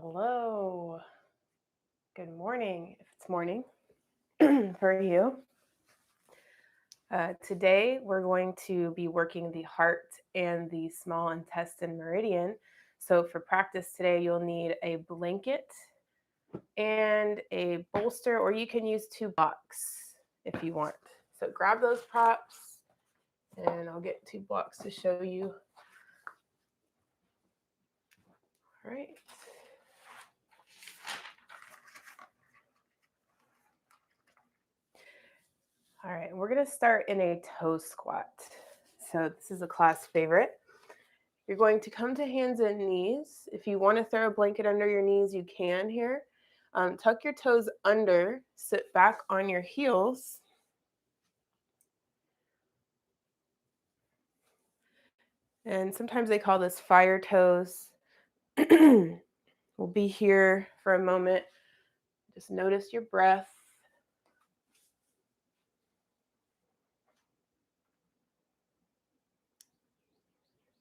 Hello. Good morning, if it's morning for you. Today, we're going to be working the heart and the small intestine meridian. So, for practice today, you'll need a blanket and a bolster, or you can use 2 blocks if you want. So, grab those props, and I'll get 2 blocks to show you. All right. All right, we're going to start in a toe squat. So this is a class favorite. You're going to come to hands and knees. If you want to throw a blanket under your knees, you can here. Tuck your toes under, sit back on your heels. And sometimes they call this fire toes. We'll be here for a moment. Just notice your breath.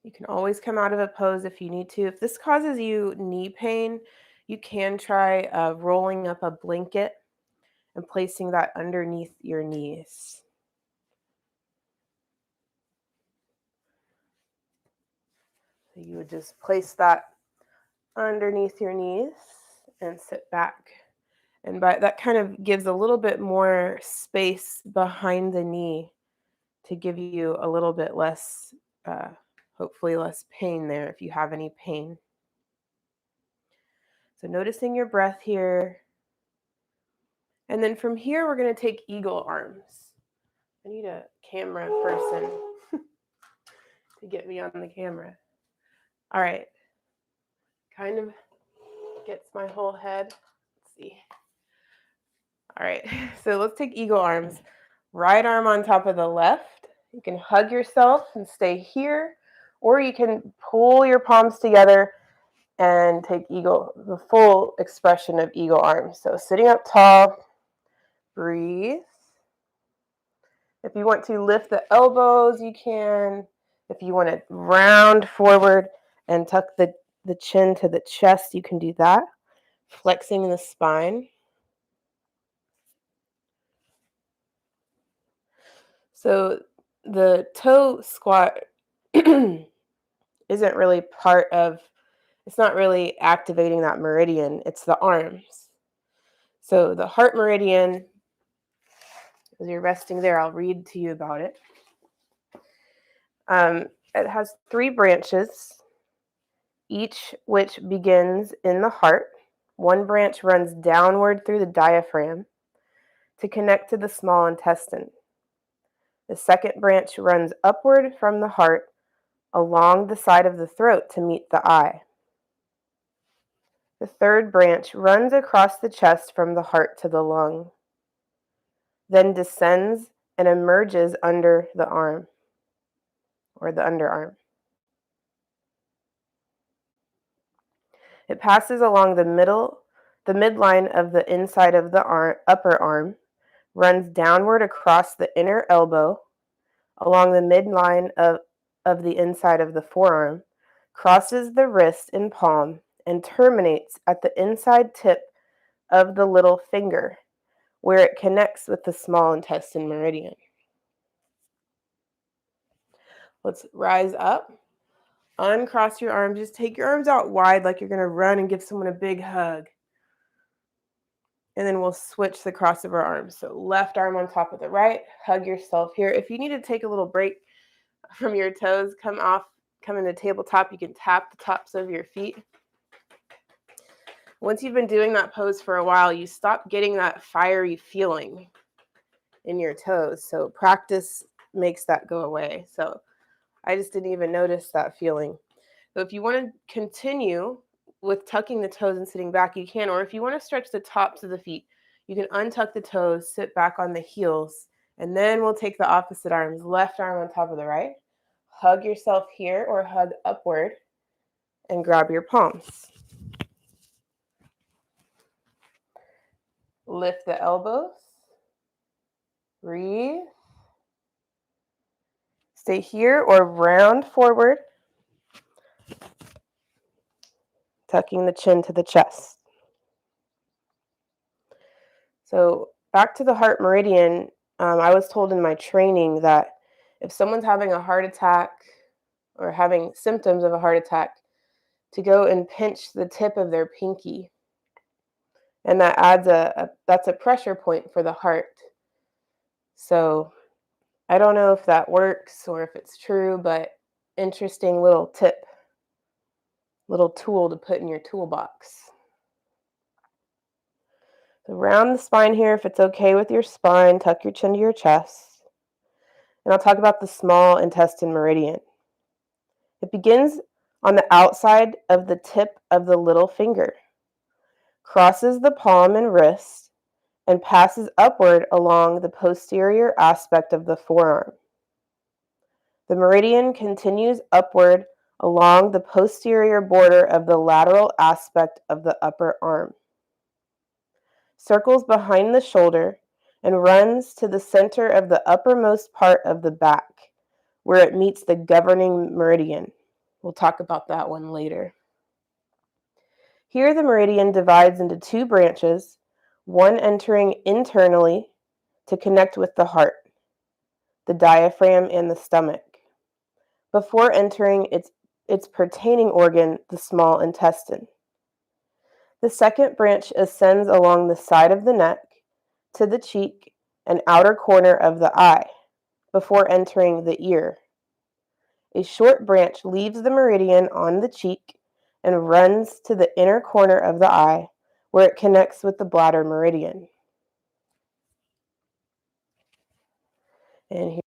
You can always come out of a pose if you need to. If this causes you knee pain, you can try rolling up a blanket and placing that underneath your knees. So you would just place that underneath your knees and sit back. And that kind of gives a little bit more space behind the knee to give you a little bit less, hopefully less pain there if you have any pain. So noticing your breath here. And then from here, we're going to take eagle arms. I need a camera person to get me on the camera. All right. Kind of gets my whole head. Let's see. All right. So let's take eagle arms. Right arm on top of the left. You can hug yourself and stay here, or you can pull your palms together and take the full expression of eagle arms. So sitting up tall, breathe. If you want to lift the elbows, you can. If you want to round forward and tuck the chin to the chest, you can do that. Flexing the spine. So the toe squat isn't really it's not really activating that meridian. It's the arms. So the heart meridian, as you're resting there, I'll read to you about it. It has 3 branches, each which begins in the heart. One branch runs downward through the diaphragm to connect to the small intestine. The second branch runs upward from the heart along the side of the throat to meet the eye. The third branch runs across the chest from the heart to the lung, then descends and emerges under the arm or the underarm. It passes along the midline of the inside of the upper arm, runs downward across the inner elbow, along the midline of the inside of the forearm, crosses the wrist and palm, and terminates at the inside tip of the little finger, where it connects with the small intestine meridian. Let's rise up. Uncross your arms. Just take your arms out wide like you're going to run and give someone a big hug. And then we'll switch the crossover arms. So left arm on top of the right. Hug yourself here. If you need to take a little break from your toes, come into tabletop. You can tap the tops of your feet. Once you've been doing that pose for a while, you stop getting that fiery feeling in your toes. So practice makes that go away. So I just didn't even notice that feeling. So if you want to continue with tucking the toes and sitting back, you can. Or if you want to stretch the tops of the feet, you can untuck the toes, sit back on the heels, and then we'll take the opposite arms. Left arm on top of the right. Hug yourself here or hug upward and grab your palms. Lift the elbows. Breathe. Stay here or round forward. tucking the chin to the chest. So back to the heart meridian, I was told in my training that if someone's having a heart attack or having symptoms of a heart attack, to go and pinch the tip of their pinky. And that adds that's a pressure point for the heart. So I don't know if that works or if it's true, but interesting little tip, little tool to put in your toolbox. So round the spine here, if it's okay with your spine, tuck your chin to your chest. And I'll talk about the small intestine meridian. It begins on the outside of the tip of the little finger, crosses the palm and wrist, and passes upward along the posterior aspect of the forearm. The meridian continues upward along the posterior border of the lateral aspect of the upper arm, circles behind the shoulder, and runs to the center of the uppermost part of the back, where it meets the governing meridian. We'll talk about that one later. Here the meridian divides into two branches, one entering internally to connect with the heart, the diaphragm, and the stomach, before entering its pertaining organ, the small intestine. The second branch ascends along the side of the neck to the cheek and outer corner of the eye, before entering the ear. A short branch leaves the meridian on the cheek and runs to the inner corner of the eye, where it connects with the bladder meridian. And here